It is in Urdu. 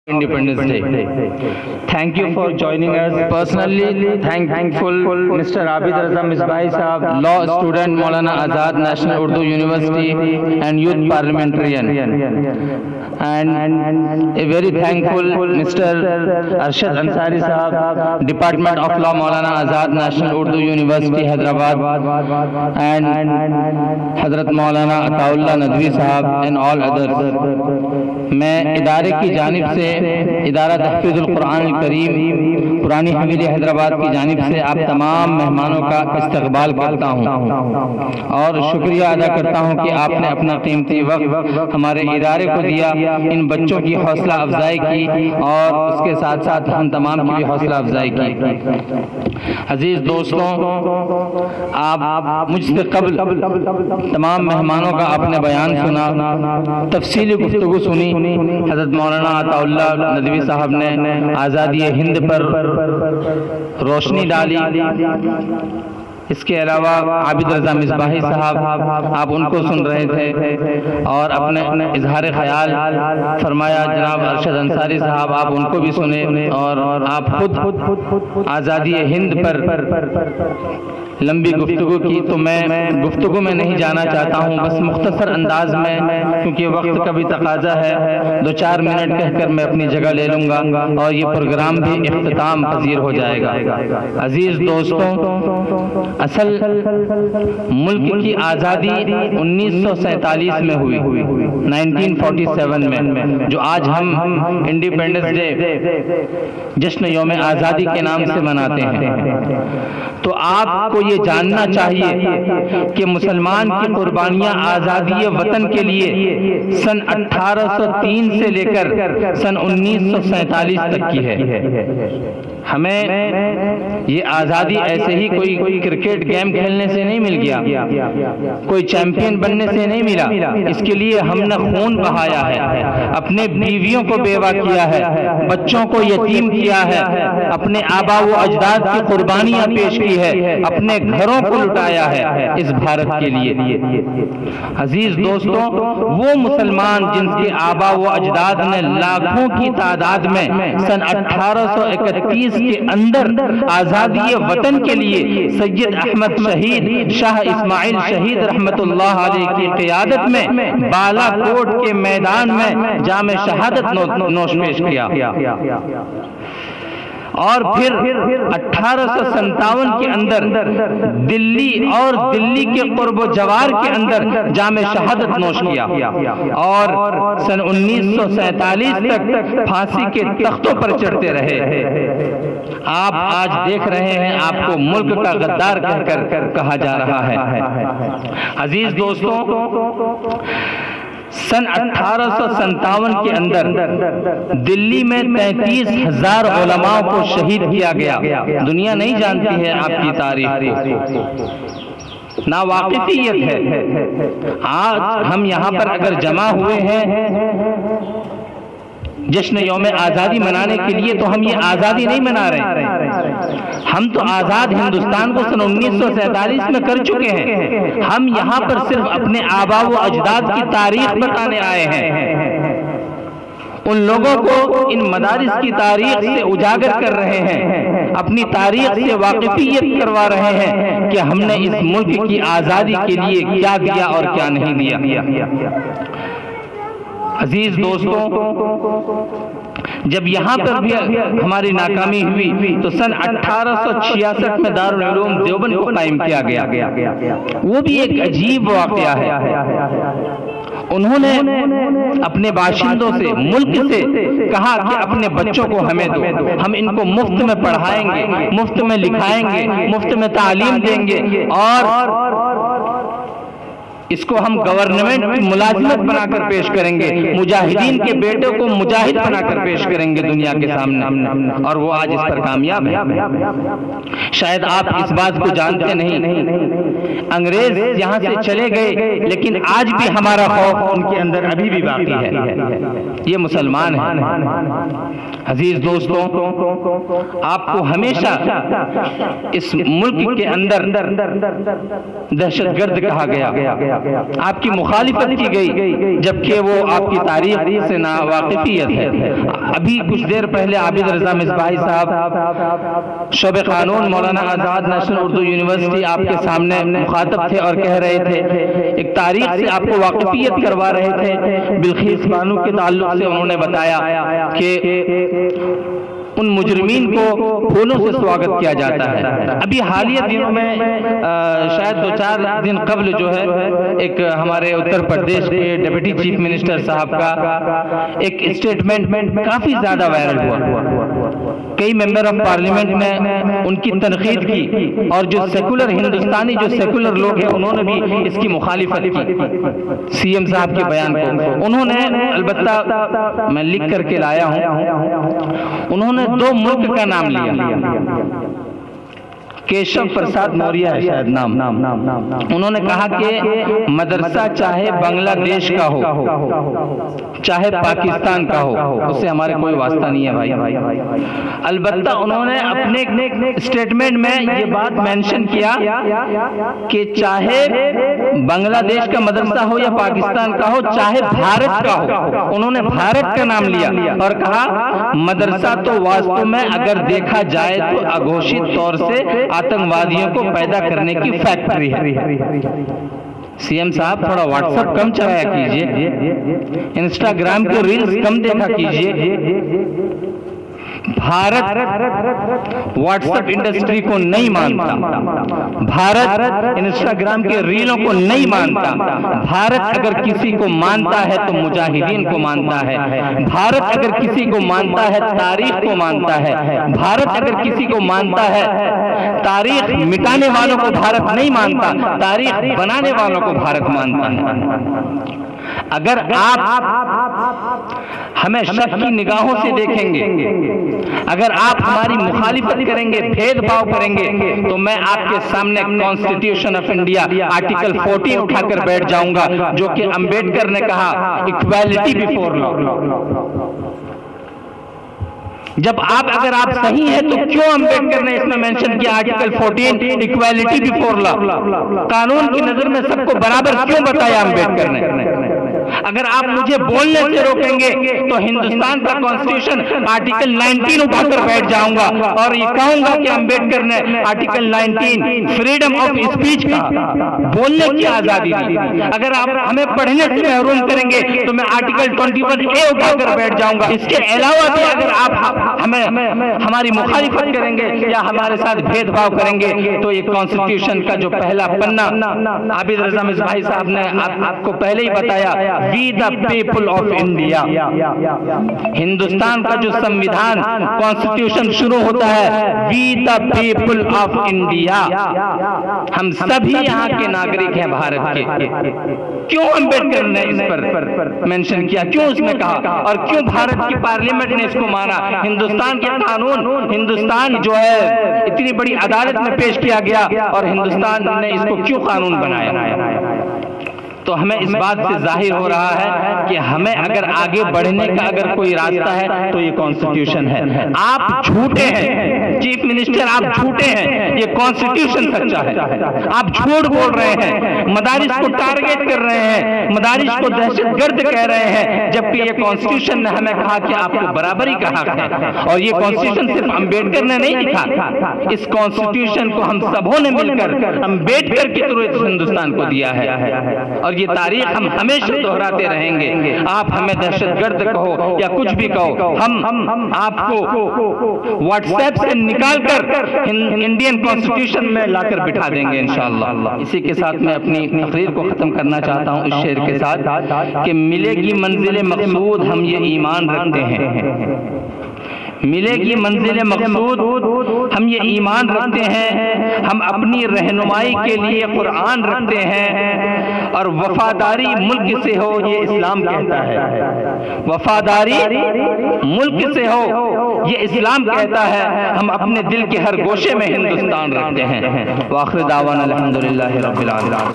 Independence Day. Thank you for joining us. Personally, thankful Mr. Abid Raza Misbahi Sahab, law student, Maulana Azad National Urdu University and youth parliamentarian. And a very thankful Mr. Arshad Ansari Sahab, Department of Law, Maulana Azad National Urdu University, Hyderabad, and Hazrat Maulana Ataullah Nadwi Sahab and all others. میں ادارے کی جانب سے ادارہ تحفیظ القرآن الکریم پرانی حویلی حیدرآباد کی جانب سے آپ تمام مہمانوں کا استقبال کرتا ہوں اور شکریہ ادا کرتا ہوں کہ آپ نے اپنا قیمتی وقت ہمارے ادارے کو دیا، ان بچوں کی حوصلہ افزائی کی اور اس کے ساتھ ساتھ ہم تمام کی بھی حوصلہ افزائی کی۔ عزیز دوستوں، آپ مجھ سے قبل تمام مہمانوں کا آپ نے بیان سنا، تفصیلی گفتگو سنی۔ حضرت مولانا عطا اللہ ندوی صاحب نے آزادی ہند پر روشنی ڈالی، اس کے علاوہ عابد رضا مصباحی صاحب آپ ان کو سن رہے تھے اور اپنے اظہار خیال فرمایا۔ جناب ارشد انصاری صاحب آپ ان کو بھی سنے اور آپ خود آزادی ہند پر لمبی گفتگو کی، تو میں گفتگو میں نہیں جانا چاہتا ہوں، بس مختصر انداز میں، کیونکہ وقت کا بھی تقاضا ہے، 2-4 منٹ کہہ کر میں اپنی جگہ لے لوں گا اور یہ پروگرام بھی اختتام پذیر ہو جائے گا۔ عزیز دوستوں، اصل ملک کی آزادی 1947 میں ہوئی، 1947 میں، جو آج ہم انڈیپینڈنس ڈے جشن یوم آزادی کے نام سے مناتے ہیں۔ تو آپ کو یہ جاننا چاہیے کہ مسلمان کی قربانیاں آزادی وطن کے لیے سن 1803 سے لے کر سن 1947 تک کی ہے۔ ہمیں یہ آزادی ایسے ہی کوئی کرکٹ گیم کھیلنے سے نہیں مل گیا، کوئی چیمپئن بننے سے نہیں ملا، اس کے لیے ہم نے خون بہایا ہے، اپنے بیویوں کو بیوہ کیا ہے، بچوں کو یتیم کیا ہے، اپنے آبا و اجداد کی قربانیاں پیش کی ہے، اپنے گھروں کو لٹایا ہے اس بھارت کے لیے۔ عزیز دوستوں، وہ مسلمان جن کے آبا و اجداد نے لاکھوں کی تعداد میں سن 1831 کے اندر آزادی وطن کے لیے سید احمد شہید، شاہ اسماعیل شہید رحمت اللہ علیہ کی قیادت میں بالا کوٹ کے میدان میں جام شہادت نوش پیش کیا، اور پھر 1857 کے اندر دلی اور دلی کے قرب و جوار کے اندر جام شہادت نوش کیا، اور سن 1947 تک پھانسی کے تختوں پر چڑھتے رہے۔ آپ آج دیکھ رہے ہیں آپ کو ملک کا غدار کہہ کر کہا جا رہا ہے۔ عزیز دوستوں، سن 1857 کے اندر دلی میں 33,000 علماء کو شہید کیا گیا۔ دنیا نہیں جانتی ہے آپ کی تاریخ کو، نا واقفیت ہے۔ آج ہم یہاں پر اگر جمع ہوئے ہیں جشن یوم آزادی منانے کے لیے، تو ہم یہ آزادی نہیں منا رہے ہیں، ہم تو آزاد ہندوستان کو سن 1947 میں کر چکے ہیں۔ ہم یہاں پر صرف اپنے آبا و اجداد کی تاریخ بتانے آئے ہیں، ان لوگوں کو ان مدارس کی تاریخ سے اجاگر کر رہے ہیں، اپنی تاریخ سے واقفیت کروا رہے ہیں کہ ہم نے اس ملک کی آزادی کے لیے کیا دیا اور کیا نہیں دیا۔ عزیز دوستوں، جب یہاں پر بھی ہماری ناکامی ہوئی تو سن 1866 میں دارالعلوم دیوبند کو قائم کیا گیا۔ وہ بھی ایک عجیب واقعہ ہے۔ انہوں نے اپنے باشندوں سے، ملک سے کہا کہ اپنے بچوں کو ہمیں دو، ہم ان کو مفت میں پڑھائیں گے، مفت میں لکھائیں گے، مفت میں تعلیم دیں گے، اور اس کو ہم گورنمنٹ کی ملازمت بنا کر پیش کریں گے، مجاہدین کے بیٹے کو مجاہد بنا کر پیش کریں گے دنیا کے سامنے، اور وہ آج اس پر کامیاب ہے۔ شاید آپ اس بات کو جانتے نہیں، انگریز یہاں سے چلے گئے لیکن آج بھی ہمارا خوف ان کے اندر ابھی بھی باقی ہے، یہ مسلمان ہیں۔ عزیز دوستوں، آپ کو ہمیشہ اس ملک کے اندر دہشت گرد کہا گیا، آپ کی مخالفت کی گئی جبکہ وہ آپ کی تاریخ سے ناواقفیت ہے۔ ابھی کچھ دیر پہلے عابد رضا مصباحی صاحب شعبہ قانون مولانا آزاد نیشنل اردو یونیورسٹی آپ کے سامنے مخاطب تھے اور کہہ رہے تھے، ایک تاریخ سے آپ کو واقفیت کروا رہے تھے۔ بلخیس بانو کے تعلق سے انہوں نے بتایا کہ ان مجرمین کو پھولوں سے سواگت کیا جاتا ہے۔ ابھی حالیہ دنوں میں شاید 2-4 دن قبل جو ہے ایک ہمارے اتر پردیش کے ڈپٹی چیف منسٹر صاحب کا ایک اسٹیٹمنٹ کافی زیادہ وائرل ہوا۔ کئی ممبر آف پارلیمنٹ نے ان کی تنقید کی اور جو سیکولر ہندوستانی جو سیکولر لوگ ہیں انہوں نے بھی اس کی مخالفت کی سی ایم صاحب کے بیان کو۔ انہوں نے البتہ میں لکھ کر کے لایا ہوں، انہوں نے 2 ملک کا نام لیا، کیشو پرساد موریہ ہے شاید نام۔ انہوں نے کہا کہ مدرسہ چاہے بنگلہ دیش کا ہو چاہے پاکستان کا ہو، اس سے ہمارے کوئی واسطہ نہیں ہے بھائی۔ البتہ انہوں نے اپنے اسٹیٹمنٹ میں یہ بات مینشن کیا کہ چاہے بنگلہ دیش کا مدرسہ ہو یا پاکستان کا ہو، چاہے بھارت کا ہو، انہوں نے بھارت کا نام لیا اور کہا مدرسہ تو واستو میں اگر دیکھا جائے تو اگھوشت طور سے آتنکوادیوں کو پیدا کرنے کی فیکٹری ہے۔ سی ایم صاحب تھوڑا واٹس ایپ کم چلایا کیجئے، انسٹاگرام کے ریلز کم دیکھا کیجئے۔ بھارت واٹس ایپ انڈسٹری کو نہیں مانتا، بھارت انسٹاگرام کے ریلوں کو نہیں مانتا۔ بھارت اگر کسی کو مانتا ہے تو مجاہدین کو مانتا ہے، بھارت اگر کسی کو مانتا ہے تاریخ کو مانتا ہے، بھارت اگر کسی کو مانتا ہے تاریخ مٹانے والوں کو بھارت نہیں مانتا، تاریخ بنانے والوں کو بھارت مانتا ہے۔ اگر آپ ہمیں شک کی نگاہوں سے دیکھیں گے، اگر آپ ہماری مخالفت کریں گے، بھید بھاؤ کریں گے، تو میں آپ کے سامنے کانسٹیٹیوشن آف انڈیا آرٹیکل 14 اٹھا کر بیٹھ جاؤں گا، جو کہ امبیڈکر نے کہا اکویلٹی بیفور لا۔ جب اگر آپ صحیح ہیں تو کیوں امبیڈکر نے اس میں مینشن کیا آرٹیکل 14 اکویلٹی بیفور لا؟ قانون کی نظر میں سب کو برابر کیوں بتایا امبیڈکر نے؟ اگر آپ مجھے بولنے سے روکیں گے تو ہندوستان کا کانسٹیٹیوشن آرٹیکل 19 اٹھا کر بیٹھ جاؤں گا اور یہ کہوں گا کہ امبیڈکر نے آرٹیکل 19 فریڈم آف اسپیچ کا، بولنے کی آزادی دی۔ اگر آپ ہمیں پڑھنے سے محروم کریں گے تو میں آرٹیکل 21A اٹھا کر بیٹھ جاؤں گا۔ اس کے علاوہ بھی اگر آپ ہماری مخالفت کریں گے یا ہمارے ساتھ بھید بھاؤ کریں گے تو یہ کانسٹیٹیوشن کا جو پہلا پنہ عابد رضا مصباحی صاحب نے آپ کو پہلے ہی بتایا، we the people of India, Hindustan کا جو سمویدھان کانسٹیٹیوشن شروع ہوتا ہے، we the people of India, ہم سبھی یہاں کے ناگرک ہیں بھارت کے۔ کیوں امبیڈکر نے اس پر مینشن کیا، کیوں اس نے کہا، اور کیوں بھارت کی پارلیمنٹ نے اس کو مانا؟ ہندوستان کے قانون، ہندوستان جو ہے اتنی بڑی عدالت میں پیش کیا گیا اور ہندوستان نے اس کو کیوں قانون بنایا؟ تو ہمیں اس بات سے ظاہر ہو رہا ہے کہ ہمیں اگر آگے بڑھنے کا اگر کوئی راستہ ہے تو یہ کانسٹیٹیوشن ہے۔ آپ جھوٹے ہیں چیف منسٹر، آپ جھوٹے ہیں، یہ کانسٹیٹیوشن سچا ہے۔ آپ جھوٹ بول رہے ہیں، مدارس کو ٹارگیٹ کر رہے ہیں، مدارس کو دہشت گرد کہہ رہے ہیں، جبکہ یہ کانسٹیٹیوشن نے ہمیں کہا کہ آپ کو برابری کا حق ہے۔ اور یہ کانسٹیٹیوشن صرف امبیڈکر نے نہیں لکھا، اس کانسٹیٹیوشن کو ہم سبوں نے مل کر امبیڈکر کے تھرو ہندوستان کو دیا ہے، اور یہ تاریخ ہم ہمیشہ دہراتے رہیں گے۔ آپ ہمیں دہشت گرد کہو یا کچھ بھی کہو، ہم آپ کو واٹس ایپ سے نکال کر انڈین کانسٹیٹیوشن میں لا کر بٹھا دیں گے انشاءاللہ۔ اسی کے ساتھ میں اپنی تقریر کو ختم کرنا چاہتا ہوں اس شعر کے ساتھ کہ ملے گی منزل مقصود ہم یہ ایمان رکھتے ہیں، ملے گی منزل مقصود ہم یہ ایمان رکھتے ہیں، ہم اپنی رہنمائی کے لیے قرآن رکھتے ہیں، اور وفاداری ملک سے ہو یہ اسلام کہتا ہے، وفاداری ملک سے ہو یہ اسلام کہتا ہے، ہم اپنے دل کے ہر گوشے میں ہندوستان رکھتے ہیں۔ وآخر دعوانا الحمدللہ رب العالمین۔